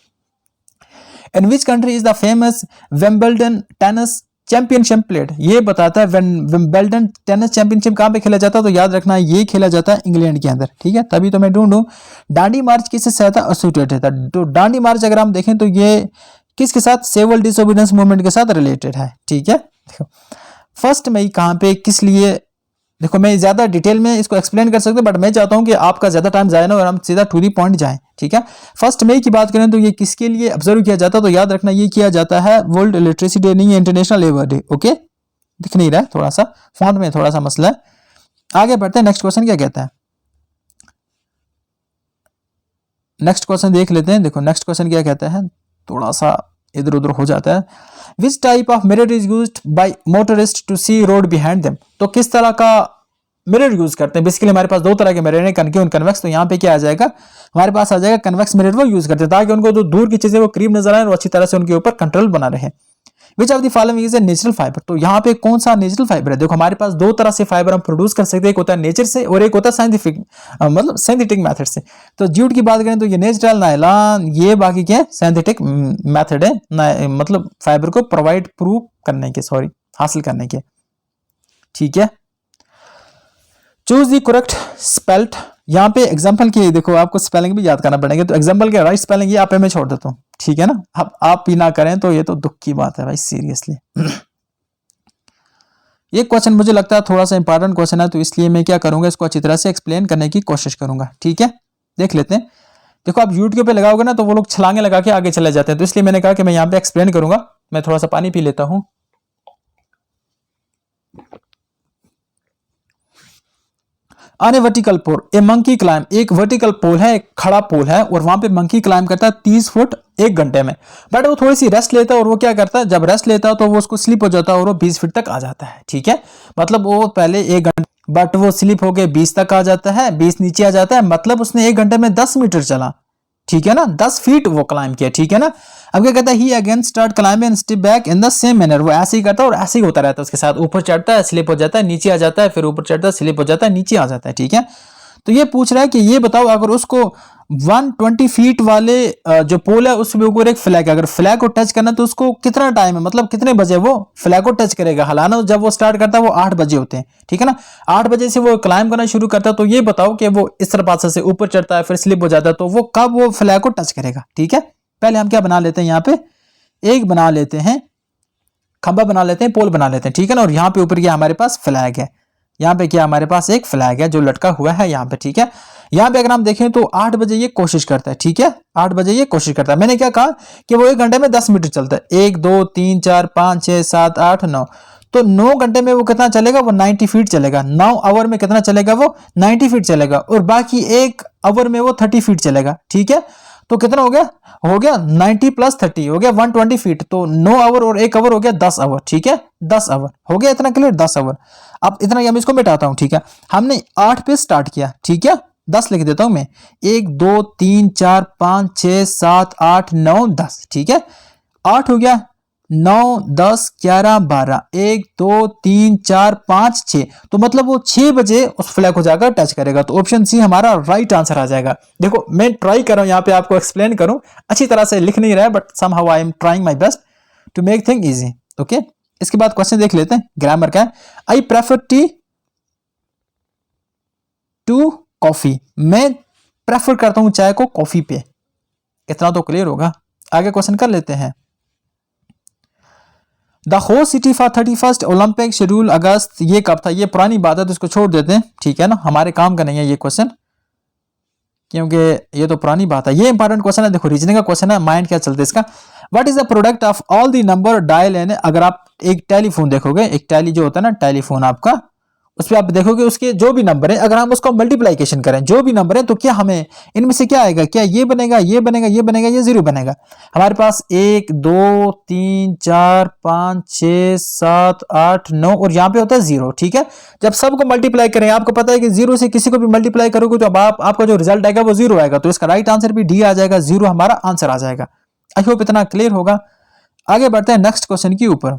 In which country is the famous Wimbledon tennis championship played, ये बताता है विंबलडन टेनिस चैंपियनशिप कहाँ पे खेला जाता है, तो याद रखना ये खेला जाता है इंग्लैंड के अंदर, ठीक है। तभी तो मैं ढूंढूं दांडी मार्च किससे ज्यादा एसोसिएटेड था, तो दांडी मार्च अगर हम देखें तो ये किसके साथ, सिविल डिसोबीडियंस मूवमेंट के साथ रिलेटेड है, ठीक है। देखो फर्स्ट मई कहाँ पे किस लिए, देखो मैं ज्यादा डिटेल में इसको एक्सप्लेन कर सकते, बट मैं चाहता हूं कि आपका ज्यादा टाइम जाए ना और हम सीधा टू दी पॉइंट जाएं, ठीक है। फर्स्ट मई की बात करें तो ये किसके लिए ऑब्जर्व किया जाता है, तो याद रखना ये किया जाता है वर्ल्ड लिटरेसी डे, नहीं है इंटरनेशनल लेबर डे, ओके। दिख नहीं रहा है, थोड़ा सा फॉन्ट में थोड़ा सा मसला है। आगे बढ़ते हैं, नेक्स्ट क्वेश्चन क्या कहता है, नेक्स्ट क्वेश्चन देख लेते हैं। देखो नेक्स्ट क्वेश्चन क्या कहता है, थोड़ा सा इधर उधर हो जाता है। Which type of mirror is used by motorist to see road behind them, तो किस तरह का मिरर यूज करते हैं। बेसिकली हमारे पास दो तरह के मिरर हैं, कनकेव और कन्वेक्स। तो यहाँ पे क्या आ जाएगा, हमारे पास आ जाएगा कन्वेक्स मिरर वो यूज करते हैं ताकि उनको जो दूर की चीजें वो करीब नजर आए और अच्छी तरह से उनके ऊपर कंट्रोल बना रहे। Which of the following is a natural fibre, तो यहाँ पे कौन सा नेचुरल फाइबर है। देखो हमारे पास दो तरह से फाइबर हम प्रोड्यूस कर सकते हैं, एक होता है नेचर से और एक होता है साइंटिफिक मतलब सिंथेटिक मेथड से। तो जूट की बात करें तो ये नेचुरल, नायलॉन ये बाकी क्या सिंथेटिक मेथड है, मतलब फाइबर को प्रोवाइड प्रूव करने के, सॉरी हासिल करने के, ठीक है। चूज दी करेक्ट स्पेल्ट, यहाँ पे एग्जाम्पल की देखो आपको स्पेलिंग भी याद करना पड़ेगा, तो एग्जाम्पल के राइट स्पेलिंग ये आप मैं छोड़ देता हूँ, ठीक है ना। अब आप भी ना करें तो ये तो दुख की बात है भाई, सीरियसली। ये क्वेश्चन मुझे लगता है थोड़ा सा इंपॉर्टेंट क्वेश्चन है, तो इसलिए मैं क्या करूंगा, इसको अच्छी तरह से एक्सप्लेन करने की कोशिश करूंगा, ठीक है। देख लेते हैं। देखो आप यूट्यूब पे लगाओगे ना तो वो लोग छलांगे लगा के आगे चले जाते हैं, तो इसलिए मैंने कहा कि मैं यहाँ पे एक्सप्लेन करूंगा। मैं थोड़ा सा पानी पी लेता हूँ। On a vertical pole a monkey climb, एक वर्टिकल पोल है, एक खड़ा पोल है और वहां पे मंकी क्लाइम करता है 30 फुट 1 घंटे में। बट वो थोड़ी सी रेस्ट लेता है और वो क्या करता है, जब रेस्ट लेता है तो वो उसको स्लिप हो जाता है और वो 20 फीट तक आ जाता है, ठीक है। मतलब वो पहले 1 घंटे बट वो स्लिप होके 20 तक आ जाता है, 20 नीचे आ जाता है, मतलब उसने 1 घंटे में 10 मीटर चला, ठीक है ना, 10 फीट वो क्लाइम किया, ठीक है ना। अब क्या कहता है, he again start climbing and step back in the same manner, वो ऐसे ही करता है और ऐसे ही होता रहता है उसके साथ, ऊपर चढ़ता है स्लिप हो जाता है नीचे आ जाता है, फिर ऊपर चढ़ता है स्लिप हो जाता है नीचे आ जाता है, ठीक है। तो ये पूछ रहा है कि ये बताओ अगर उसको 120 फीट वाले जो पोल है उसके ऊपर एक फ्लैग है, अगर फ्लैग को टच करना तो उसको कितना टाइम है, मतलब कितने बजे वो फ्लैग को टच करेगा। हालांकि जब वो स्टार्ट करता है वो 8 बजे होते हैं, ठीक है ना, 8 बजे से वो क्लाइंब करना शुरू करता है। तो ये बताओ कि वो इस तरह से ऊपर चढ़ता है फिर स्लिप हो जाता है, तो वो कब वो फ्लैग को टच करेगा, ठीक है। पहले हम क्या बना लेते हैं, यहाँ पे एक बना लेते हैं खंबा बना लेते हैं, पोल बना लेते हैं, ठीक है ना। और यहाँ पे ऊपर क्या हमारे पास फ्लैग है, यहाँ पे क्या हमारे पास एक फ्लैग है जो लटका हुआ है यहाँ पे, ठीक है। यहाँ पे अगर हम देखें तो 8 बजे ये कोशिश करता है, ठीक है, 8 बजे ये कोशिश करता है। मैंने क्या कहा कि वो 1 घंटे में 10 मीटर चलता है, 1 2 3 4 5 6 7 8 9, तो 9 घंटे में वो कितना चलेगा, वो 90 फीट चलेगा। 9 आवर में कितना चलेगा, वो 90 फीट चलेगा, और बाकी 1 आवर में वो 30 फीट चलेगा, ठीक है। तो कितना हो गया 90 प्लस 30 हो गया 120 फीट, तो 9 आवर और 1 आवर हो गया 10 आवर, ठीक है, 10 आवर हो गया, इतना क्लियर, 10 आवर। अब इतना मैं इसको मिटाता हूं, ठीक है। हमने 8 पे स्टार्ट किया, ठीक है, 10 लिख देता हूं मैं, 1 2 3 4 5 6 7 8 9 10, ठीक है। 8 हो गया, 9 10 11 12, 1 2 3 4 5 6, तो मतलब वो 6 बजे उस फ्लैग को जाकर टच करेगा। तो ऑप्शन सी हमारा राइट आंसर आ जाएगा। देखो मैं ट्राई कर रहा हूं यहाँ पे आपको एक्सप्लेन करूं, अच्छी तरह से लिख नहीं रहा है, but somehow I am trying my best to make thing easy, okay. इसके बाद क्वेश्चन देख लेते हैं, ग्रामर का है। I prefer tea to coffee, मैं प्रेफर करता हूं चाय को कॉफी पे, इतना तो क्लियर होगा। आगे क्वेश्चन कर लेते हैं। The host city for 31st Olympic schedule August, ये कब था, ये पुरानी बात है तो इसको छोड़ देते हैं, ठीक है ना, हमारे काम का नहीं है ये क्वेश्चन, क्योंकि ये तो पुरानी बात है। ये इंपॉर्टेंट क्वेश्चन है, देखो रीजनिंग का क्वेश्चन है, माइंड क्या चलता है इसका। What is the product of all the number dial N, अगर आप एक टेलीफोन देखोगे, एक टेली जो होता है ना टेलीफोन आपका, उस पर आप देखोगे उसके जो भी नंबर है, अगर हम उसको मल्टीप्लाइकेशन करें जो भी नंबर है, तो क्या हमें इनमें से क्या आएगा, क्या ये बनेगा, ये बनेगा, ये बनेगा, ये जीरो बनेगा। हमारे पास 1 2 3 4 5 6 7 8 9 और यहाँ पे होता है 0, ठीक है। जब सबको मल्टीप्लाई करें, आपको पता है कि 0 से किसी को भी मल्टीप्लाई करोगे तो अब आपका जो रिजल्ट आएगा वो 0 आएगा, तो इसका राइट आंसर भी डी आ जाएगा, 0 हमारा आंसर आ जाएगा। आई होप इतना क्लियर होगा। आगे बढ़ते हैं नेक्स्ट क्वेश्चन के ऊपर।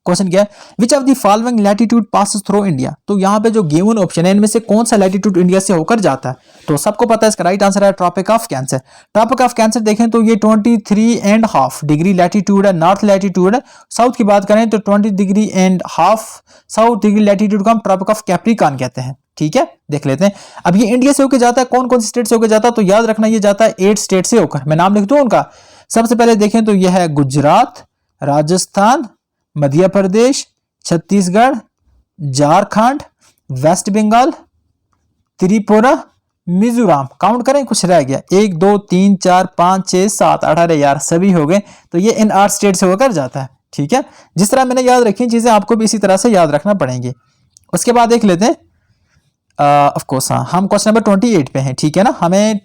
क्वेश्चन क्या है, which of the following latitude passes through India. तो यहाँ पे जो गिवन ऑप्शन है इनमें से कौन सा लैटिट्यूड इंडिया से होकर जाता है, तो सबको पता है इसका राइट आंसर है tropic of cancer. Tropic of cancer देखें तो ये 23.5 डिग्री लैटिट्यूड है, नॉर्थ लैटिट्यूड है। साउथ की बात करें तो 20 degree and half south degree latitude को हम ट्रॉपिक ऑफ कैप्रिकॉर्न कहते हैं। ठीक है, देख लेते हैं। अब ये इंडिया से होकर जाता है, कौन कौन सी स्टेट से होकर जाता है, तो याद रखना ये जाता है 8 स्टेट से होकर। मैं नाम लिख दूं उनका। सबसे पहले देखें तो यह है गुजरात, राजस्थान, मध्य प्रदेश, छत्तीसगढ़, झारखंड, वेस्ट बंगाल, त्रिपुरा, मिजोरम। काउंट करें, कुछ रह गया, 1 2 3 4 5 6 7 8 अरे यार सभी हो गए। तो ये इन 8 स्टेट से होकर जाता है। ठीक है, जिस तरह मैंने याद रखी चीजें आपको भी इसी तरह से याद रखना पड़ेंगी। उसके बाद देख लेते हैं, ऑफ कोर्स हाँ, हम क्वेश्चन नंबर 28 पे हैं। ठीक है ना, हमें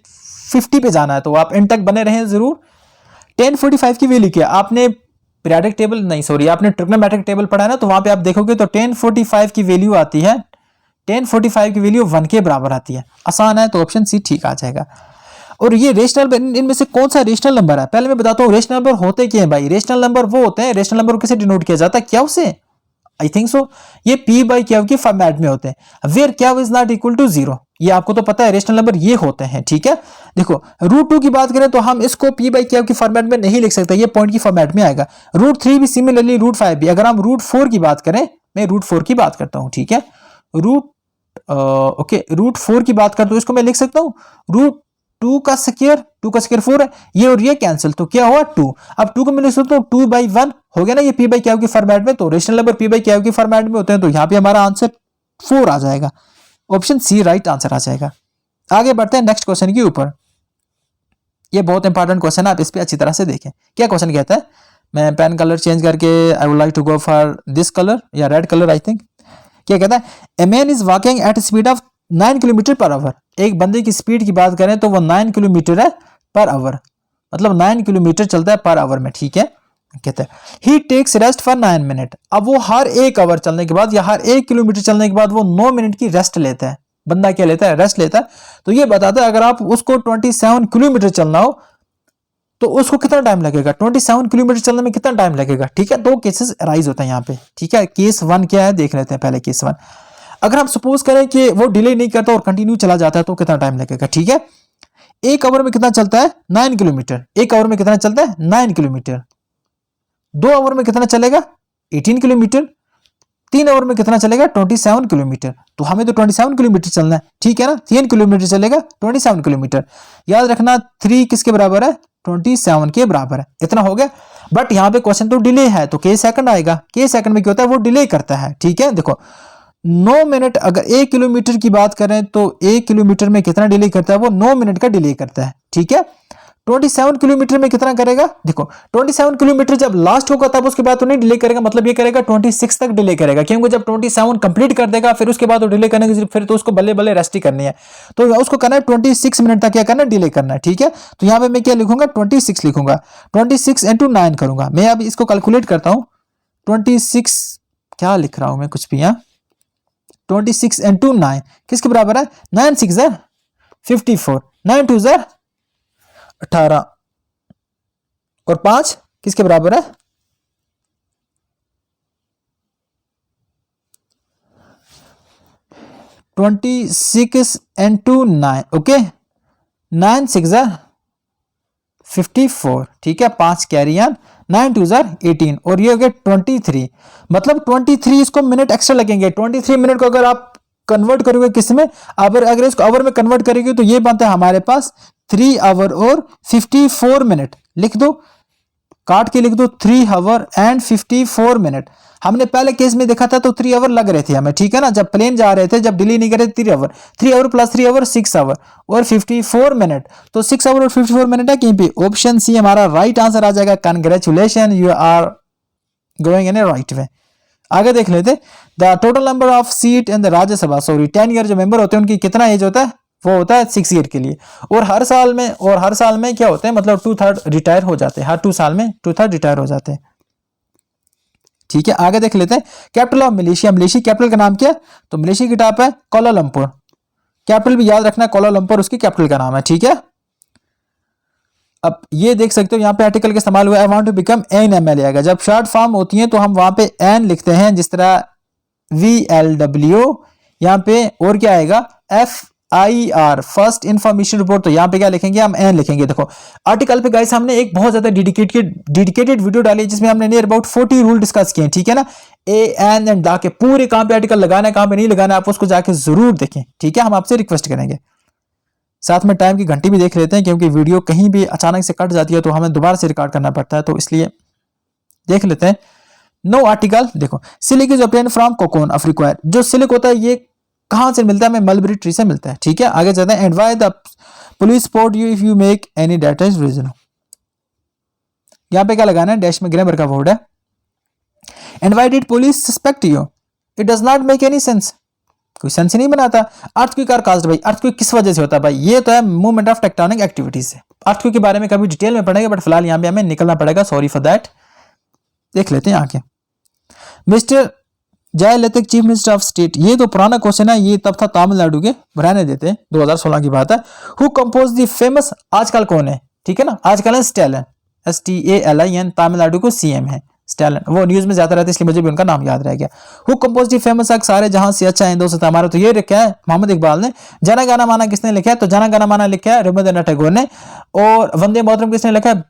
50 पे जाना है, तो आप एंड तक बने रहें जरूर। 1045 की वैल्यू क्या, आपने पीरियोडिक टेबल नहीं सॉरी आपने ट्रिग्नोमेट्रिक टेबल पढ़ा है ना, तो वहां पे आप देखोगे तो 1045 की वैल्यू आती है, 1045 की वैल्यू 1 के बराबर आती है। आसान है, तो ऑप्शन सी ठीक आ जाएगा। और ये रेशनल, इनमें से कौन सा रेशनल नंबर है, पहले मैं बताता हूँ रेशनल नंबर होते क्या है भाई। रेशनल नंबर वो होते हैं, रेशनल नंबर को कैसे डिनोट किया जाता है, क्या उसे, आई थिंक सो ये पी बाई क्यू की फॉर्मेट में होते हैं, where Q is not equal to 0। ये आपको तो पता है रेशनल नंबर ये होते हैं। ठीक है, देखो √2 की बात करें तो हम इसको पी बाई क्यू की फॉर्मेट में नहीं लिख सकते, ये पॉइंट की फॉर्मेट में आएगा। √3 भी सिमिलरली, √5 भी। अगर हम √4 की बात करें, मैं √4 की बात करता हूं। ठीक है, √4 की बात करता हूं, इसको मैं लिख सकता हूं √2 का स्क्वायर, 2 का स्क्वायर 4 है, ये और ये कैंसिल, तो क्या हुआ 2। अब 2 को मैं लिख सकता हूं 2/1 हो गया ना, ये पी बाई क्यू की फॉर्मेट में। तो rational number P by Q की फॉर्मेट में होते हैं, तो यहां पे हमारा आंसर 4 आ जाएगा, ऑप्शन सी राइट आंसर आ जाएगा। आगे बढ़ते हैं नेक्स्ट क्वेश्चन के ऊपर। ये बहुत इंपॉर्टेंट क्वेश्चन है, आप इस पे अच्छी तरह से देखें। क्या क्वेश्चन कहता है, मैं पेन कलर चेंज करके I would like to go for this colour या रेड कलर आई थिंक। क्या कहता है, a man is walking at speed of 9 kilometre per hour. एक बंदे की स्पीड की बात करें तो वो 9 किलोमीटर है पर आवर, मतलब 9 किलोमीटर चलता है पर आवर में। ठीक है, कहते हैं ही टेक्स रेस्ट फॉर 9 मिनट। अब वो हर 1 आवर चलने के बाद या हर 1 किलोमीटर चलने के बाद वो 9 मिनट की रेस्ट लेता है। बंदा क्या लेता है, रेस्ट लेता है। तो ये बताता है अगर आप उसको 27 किलोमीटर चलना हो तो उसको कितना टाइम लगेगा, 27 किलोमीटर चलने में कितना टाइम लगेगा। ठीक है, 2 केसेस राइज होते हैं यहाँ पे। ठीक है, केस 1 क्या है देख लेते हैं पहले। केस 1, अगर हम सपोज करें कि वो डिले नहीं करता और कंटिन्यू चला जाता है तो कितना टाइम लगेगा। ठीक है, 1 आवर में कितना चलता है, 9 किलोमीटर। 1 आवर में कितना चलता है, 9 किलोमीटर। 2 आवर में कितना चलेगा, 18 किलोमीटर। 3 आवर में कितना चलेगा, 27 किलोमीटर। तो हमें तो 27 किलोमीटर चलना है। ठीक है ना, 3 किलोमीटर चलेगा 27 किलोमीटर। याद रखना 3 किसके बराबर है, 27 के बराबर है। इतना हो गया। बट यहाँ पे क्वेश्चन तो डिले है, तो के सेकंड आएगा। के सेकंड में क्या होता है, वो डिले करता है। ठीक है, देखो 9 मिनट, अगर 1 किलोमीटर की बात करें तो 1 किलोमीटर में कितना डिले करता है, वो 9 मिनट का डिले करता है। ठीक है, 27 किलोमीटर में कितना करेगा, देखो 27 किलोमीटर जब लास्ट होगा तब उसके बाद तो नहीं डिले करेगा, मतलब ये करेगा 26 तक डिले करेगा, क्योंकि जब 27 कंप्लीट कर देगा फिर उसके बाद तो डिले करने की, फिर तो उसको बल्ले बल्ले रेस्ट ही करनी है। तो उसको करना है 26 मिनट तक क्या करना है, डिले करना है। ठीक है, तो यहाँ पे मैं क्या लिखूंगा, 26 लिखूंगा, 26 × 9 करूंगा। मैं अब इसको कैलकुलेट करता हूं, 26 क्या लिख रहा हूं मैं कुछ भी, यहाँ 26 × 9 किसके बराबर है, 9 6 ज़ा 54, 9 2 ज़ा 18 और 5 किसके बराबर है, 26 × 9। ओके, 9 6 ज़ा 54। ठीक है, 5 कैरी ऑन, 9 2 ज़ा 18 और ये हो गया 23। मतलब 23 इसको मिनट एक्स्ट्रा लगेंगे। 23 मिनट को अगर आप कन्वर्ट करोगे किस में, अगर इसको आवर में कन्वर्ट करेंगे तो ये बनता है हमारे पास 3 आवर और 54 मिनट। लिख दो, काट के लिख दो 3 आवर एंड 54 मिनट। हमने पहले केस में देखा था तो 3 आवर लग रहे थे हमें। ठीक है ना, जब प्लेन जा रहे थे, जब डिले नहीं करे 3 hour, 3 hour plus 3 hour 6 hour और 54 मिनट। तो 6 आवर और 54 मिनट है कहीं पे, ऑप्शन सी हमारा राइट आंसर आ जाएगा। Congratulation, you are going in a right way. आगे देख लेते, the total number of seat in the Rajya Sabha, sorry 10 year जो मेंबर होते हैं उनकी कितना एज होता है, वो होता है 6 ईयर के लिए। और हर साल में क्या होते हैं, मतलब 2/3 रिटायर हो जाते हैं, हर 2 साल में 2/3 रिटायर हो जाते हैं। ठीक है, आगे देख लेते हैं, capital of Malaysia. Malaysia capital का नाम क्या, तो मलेशिया की टॉप है कोलालंपुर। कैपिटल भी याद रखना, कोलालंपुर उसकी कैपिटल का नाम है। ठीक है, अब ये देख सकते हो यहाँ पे आर्टिकल का इस्तेमाल हुआ, I want to become an MLA आएगा। जब शॉर्ट फॉर्म होती है तो हम वहां पे एन लिखते हैं, जिस तरह VLW, यहाँ पे और क्या आएगा FIR, फर्स्ट इंफॉर्मेशन रिपोर्ट, तो यहाँ पे क्या लिखेंगे हम एन लिखेंगे। देखो आर्टिकल पे गाइस हमने एक बहुत ज्यादा डेडिकेटेड वीडियो डाली है जिसमें हमने नियर अबाउट 40 रूल डिस्कस किए हैं, ठीक है ना। ए एन एंड ला के पूरे कहां पे आर्टिकल लगाना है कहां पे नहीं लगाना है आप उसको जाके जरूर देखें, ठीक है, हम आपसे रिक्वेस्ट करेंगे। साथ में टाइम की घंटी भी देख लेते हैं क्योंकि वीडियो कहीं भी अचानक से कट जाती है तो हमें दोबारा से रिकॉर्ड करना पड़ता है, तो इसलिए देख लेते हैं। नो आर्टिकल, देखो सिलिक is obtain from cocoon of require, जो सिलिक होता है ये कहां से मिलता है, हमें मलबरी ट्री से मिलता है, ठीक है। आगे चलते हैं, and why the police support you if you make any data is reason. यहां पे क्या लगाना है, डैश में ग्रामर का वर्ड है। And why did police suspect you, it does not make any sense, कोई सेंस ही नहीं बनाता। Earthquake are caused by, earthquake किस वजह से होता है भाई, ये तो है मूवमेंट ऑफ टेक्टोनिक एक्टिविटीज से। अर्थक्वेक के बारे में कभी डिटेल में पढ़ेंगे बट फिलहाल यहां पे हमें निकलना पड़ेगा, सॉरी फॉर दैट। देख लेते हैं आगे, mister Jayalalithaa chief minister of state, ये तो पुराना क्वेश्चन है, ये तब था तमिलनाडु के, रहने देते हैं 2016 की बात है। हु कंपोज द फेमस, आजकल कौन है, ठीक है ना, आजकल है स्टैलिन, STALIN, तमिलनाडु को CM है स्टैलिन, वो न्यूज में ज्यादा रहते हैं इसलिए मुझे भी उनका नाम याद रह गया। हु कंपोज द फेमस अक सारे जहां से अच्छा हिंदू से हमारा, तो ये लिखा है मोहम्मद इकबाल ने। जना गाना माना किसने लिखा है, तो जना गाना माना लिखा है रविंद्रनाथ टैगोर ने। और वंदे मातरम किसने लिखा है,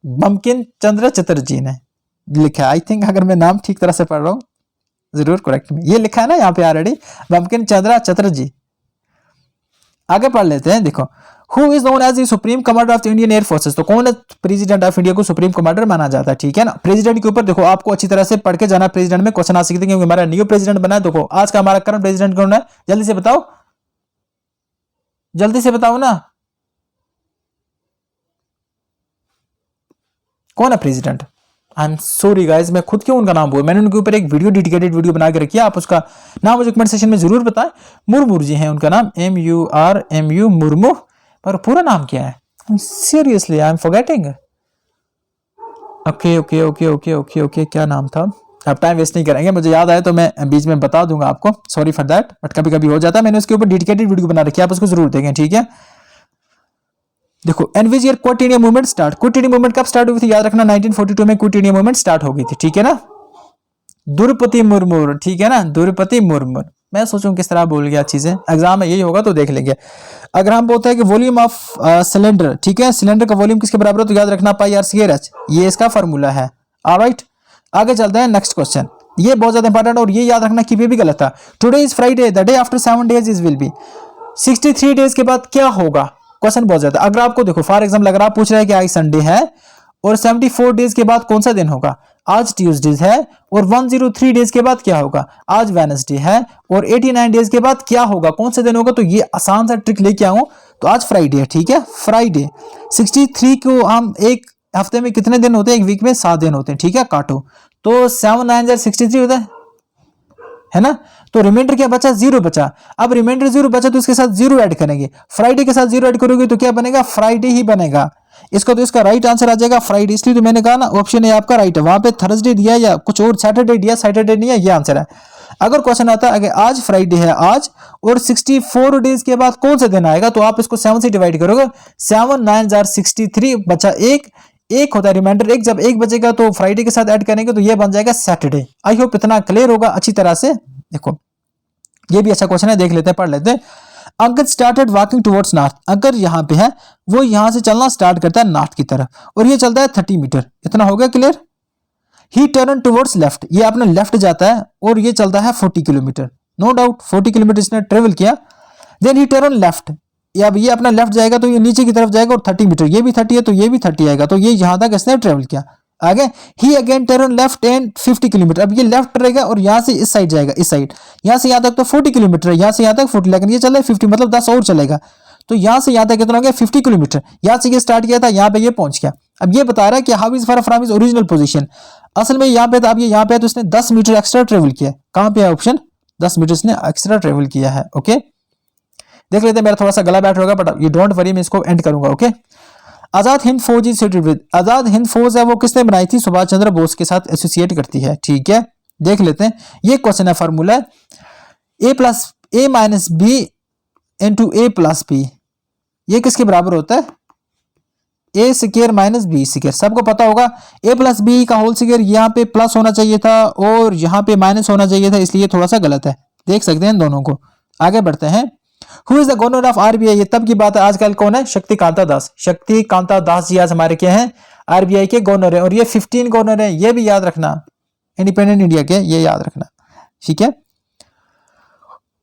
बंकिम चंद्र चटर्जी ने लिखा है। आई थिंक अगर मैं नाम ठीक तरह से पढ़ रहा हूँ जरूर करेक्ट में, ये लिखा है ना यहाँ पे ऑलरेडी, बंकिम चंद्र चटर्जी। आगे पढ़ लेते हैं, देखो who is known as the supreme commander of the Indian air forces, तो कौन है प्रेसिडेंट ऑफ इंडिया को सुप्रीम कमांडर माना जाता है, ठीक है ना। प्रेसिडेंट के ऊपर देखो आपको अच्छी तरह से पढ़ के जाना, प्रेसिडेंट में क्वेश्चन आ सकते हैं क्योंकि हमारा न्यू प्रेसिडेंट बना है। देखो आज का हमारा करंट प्रेसिडेंट कौन है, जल्दी से बताओ, जल्दी से बताओ ना, कौन है president. I am sorry guys, मैं खुद क्यों उनका नाम बोल, मैंने उनके ऊपर एक वीडियो डेडिकेटेड वीडियो बना के रखी है, आप उसका नाम मुझे कमेंट सेक्शन में जरूर बताएं। मुर्मू जी हैं उनका नाम, MURMU मुर्मू, पर पूरा नाम क्या है, seriously I am forgetting. Okay okay okay okay okay okay, क्या नाम था, अब टाइम वेस्ट नहीं करेंगे, मुझे याद आया तो मैं बीच में बता दूंगा आपको, सॉरी फॉर दैट, बट कभी कभी हो जाता है। मैंने उसके ऊपर डेडिकेटेड वीडियो बना रखी है, आप उसको जरूर देखें, ठीक है। देखो in which year Quit India movement start, Quit India movement कब स्टार्ट हुई थी, याद रखना 1942 में क्विट इंडिया मूवमेंट स्टार्ट हो गई थी, ठीक है ना। द्रौपदी मुर्मू, ठीक है ना, द्रौपदी मुर्मू। मैं सोचूं किस तरह बोल गया चीजें, एग्जाम में यही होगा तो देख लेंगे। अगर हम बोलते हैं कि वॉल्यूम ऑफ सिलेंडर, ठीक है, सिलेंडर का वॉल्यूम किसके बराबर है, तो याद रखना पाई आर स्क्वायर एच, ये इसका फार्मूला है। ऑलराइट, आगे चलते हैं नेक्स्ट क्वेश्चन, ये बहुत ज्यादा इंपॉर्टेंट, और ये याद रखना कि ये भी गलत था। Today is Friday, the day after 7 days is will be, 63 days के बाद क्या होगा, क्वेश्चन बहुत ज्यादा। अगर आपको देखो फॉर एग्जाम्पल अगर आप पूछ रहे हैं कि आज संडे है और 74 डेज के बाद कौन सा दिन होगा, आज ट्यूसडे है, और 103 डेज के बाद क्या होगा, आज वेडनेसडे है, और 89 डेज के बाद क्या होगा, कौन सा दिन होगा, तो ये आसान सा ट्रिक लेके आऊं, तो आज फ्राइडे है, ठीक है, फ्राइडे। 63 को हम एक हफ्ते में कितने दिन होते हैं, एक वीक में 7 दिन होते हैं, ठीक है, काटो, तो 7 9 63 होता है ना। तो रिमाइंडर क्या बचा, 0 बचा। अब रिमाइंडर 0 बचा तो इसके साथ 0 ऐड करेंगे, फ्राइडे के साथ 0 ऐड करोगे तो क्या बनेगा, फ्राइडे ही बनेगा। इसको तो इसका राइट आंसर आ जाएगा फ्राइडे, इसलिए तो मैंने कहा ना ऑप्शन है आपका राइट है, वहां पे थर्सडे दिया या कुछ और सैटरडे दिया, सैटरडे नहीं है, ये आंसर है। अगर क्वेश्चन आता है अगर आज फ्राइडे है आज और 64 डेज के बाद कौन सा दिन आएगा, तो आप इसको 7 से डिवाइड करोगे, 7 9 63 बचा एक होता है रिमाइंडर एक, जब एक बचेगा तो फ्राइडे के साथ ऐड करेंगे तो ये बन जाएगा सैटरडे। आई होप इतना क्लियर होगा अच्छी तरह से। देखो ये भी अच्छा क्वेश्चन है, देख लेते हैं, पढ़ लेते हैं। अंकित स्टार्टेड वॉकिंग टुवर्ड्स नॉर्थ, अगर यहां पे है वो यहां से चलना स्टार्ट करता है नॉर्थ की तरफ, और ये चलता है 30 मीटर, इतना हो गया क्लियर। ही टर्न टुवर्ड्स लेफ्ट, ये अपने लेफ्ट जाता है और ये चलता है 40 किलोमीटर, नो डाउट 40 किलोमीटर इसने ट्रेवल किया। देन ही टर्न लेफ्ट, अब ये अपना लेफ्ट जाएगा तो ये नीचे की तरफ जाएगा, और 30 मीटर, ये भी 30 है तो ये भी 30 आएगा, तो ये यहां तक इसने ट्रेवल किया। आगे he again turn left and 50 kilometre, अब ये लेफ्ट रहेगा और यहां से इस साइड जाएगा, इस साइड, यहां से यहां तक तो 40 किलोमीटर है, यहां से यहां तक 40, लेकिन ये चल रहा है 50, मतलब 10 और चलेगा, तो यहां से यहां तक कितना हो गया 50 किलोमीटर। यहां से ये स्टार्ट किया था, यहां पे ये पहुंच गया। अब ये बता रहा है कि how is far from his original position, असल में यहां पे था, अब ये यहां पे तो इसने 10 मीटर एक्स्ट्रा ट्रेवल किया। कहां पे है ऑप्शन, 10 मीटर इसने एक्स्ट्रा ट्रेवल किया है। ओके देख लेते हैं, मेरा थोड़ा सा गला बैठ होगा बट यू डोंट वरी, मैं इसको एंड करूंगा। ओके आजाद हिंद फौज is seated with, Azad Hind फौज है वो किसने बनाई थी, सुभाष चंद्र बोस के साथ एसोसिएट करती है, ठीक है। देख लेते हैं, ये क्वेश्चन है, formula A minus B into A plus B, ये किसके बराबर होता है, A square minus B square, सबको पता होगा ए प्लस बी का होल स्क्वायर यहाँ पे प्लस होना चाहिए था और यहाँ पे माइनस होना चाहिए था, इसलिए थोड़ा सा गलत है, देख सकते हैं दोनों को। आगे बढ़ते हैं। Who is the governor of RBI, ये तब की बात है, आजकल कौन है, शक्ति कांता दास। शक्ति कांता दास जी आज हमारे क्या हैं, आरबीआई के गवर्नर है, और ये 15 गवर्नर है, ये भी याद रखना, इंडिपेंडेंट इंडिया के, ये याद रखना, ठीक है।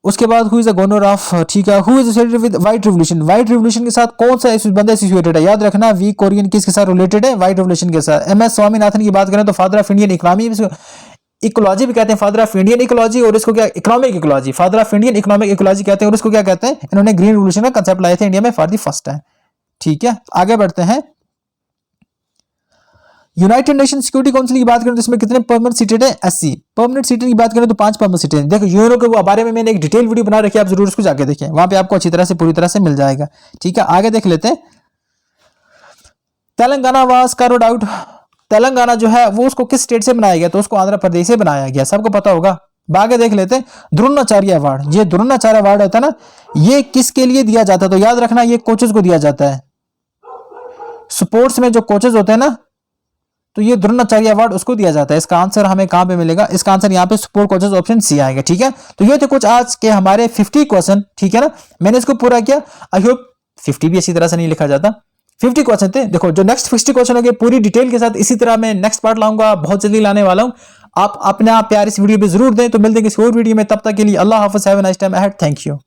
उसके बाद who is the governor of, ठीक है, who is associated with white revolution, white revolution के साथ कौन सा बंदा एसोसिएटेड है, याद रखना, वी कोरियन किसके साथ रिलेटेड है, व्हाइट रेवोल्यूशन के साथ। एम एस स्वामीनाथन की बात करें तो फादर ऑफ इंडियन इकोलॉजी भी कहते हैं, फादर ऑफ इंडियन इकोलॉजी, और इसको क्या, economic ecology, father of Indian economic ecology कहते हैं, और इसको क्या कहते हैं, इन्होंने ग्रीन रेवोल्यूशन का कंसेप्ट लाए थे इंडिया में फॉर द फर्स्ट टाइम, ठीक है। आगे बढ़ते हैं। यूनाइटेड नेशन सिक्योरिटी काउंसिल की बात करें तो इसमें कितने परमानेंट सीटेड है, 80। परमानेंट सीटेड की बात करें तो 5 परमानेंट सीटेड है। देखो यूएनओ के बारे में मैंने एक डिटेल वीडियो बना रखी है, आप जरूर उसको जाके देखें, वहां पे आपको अच्छी तरह से पूरी तरह से मिल जाएगा, ठीक है। आगे देख लेते हैं। Telangana was carved out, Telangana जो है वो उसको किस स्टेट से बनाया गया, तो उसको आंध्र प्रदेश से बनाया गया, सबको पता होगा। आगे देख लेते हैं। द्रोणाचार्य अवार्ड, ये द्रोणाचार्य अवार्ड होता है ना, ये किसके लिए दिया जाता है, तो याद रखना ये कोचेस को दिया जाता है, स्पोर्ट्स में जो कोचेस होते हैं ना, तो ये द्रोणाचार्य अवार्ड उसको दिया जाता है। इसका आंसर हमें कहां पे मिलेगा, इसका आंसर यहाँ पे स्पोर्ट कोचेस ऑप्शन सी आएगा, ठीक है। तो ये थे कुछ आज के हमारे 50 क्वेश्चन, ठीक है ना, मैंने इसको पूरा किया। आई होप 50 भी अच्छी तरह से नहीं लिखा जाता, 50 क्वेश्चन थे। देखो जो नेक्स्ट 50 क्वेश्चन होंगे पूरी डिटेल के साथ इसी तरह मैं नेक्स्ट पार्ट लाऊंगा, बहुत जल्दी लाने वाला हूं। आप अपना प्यार इस वीडियो पे जरूर दें। तो मिलते हैं किसी और वीडियो में, तब तक के लिए अल्लाह हाफिज़, have a nice time ahead, thank you.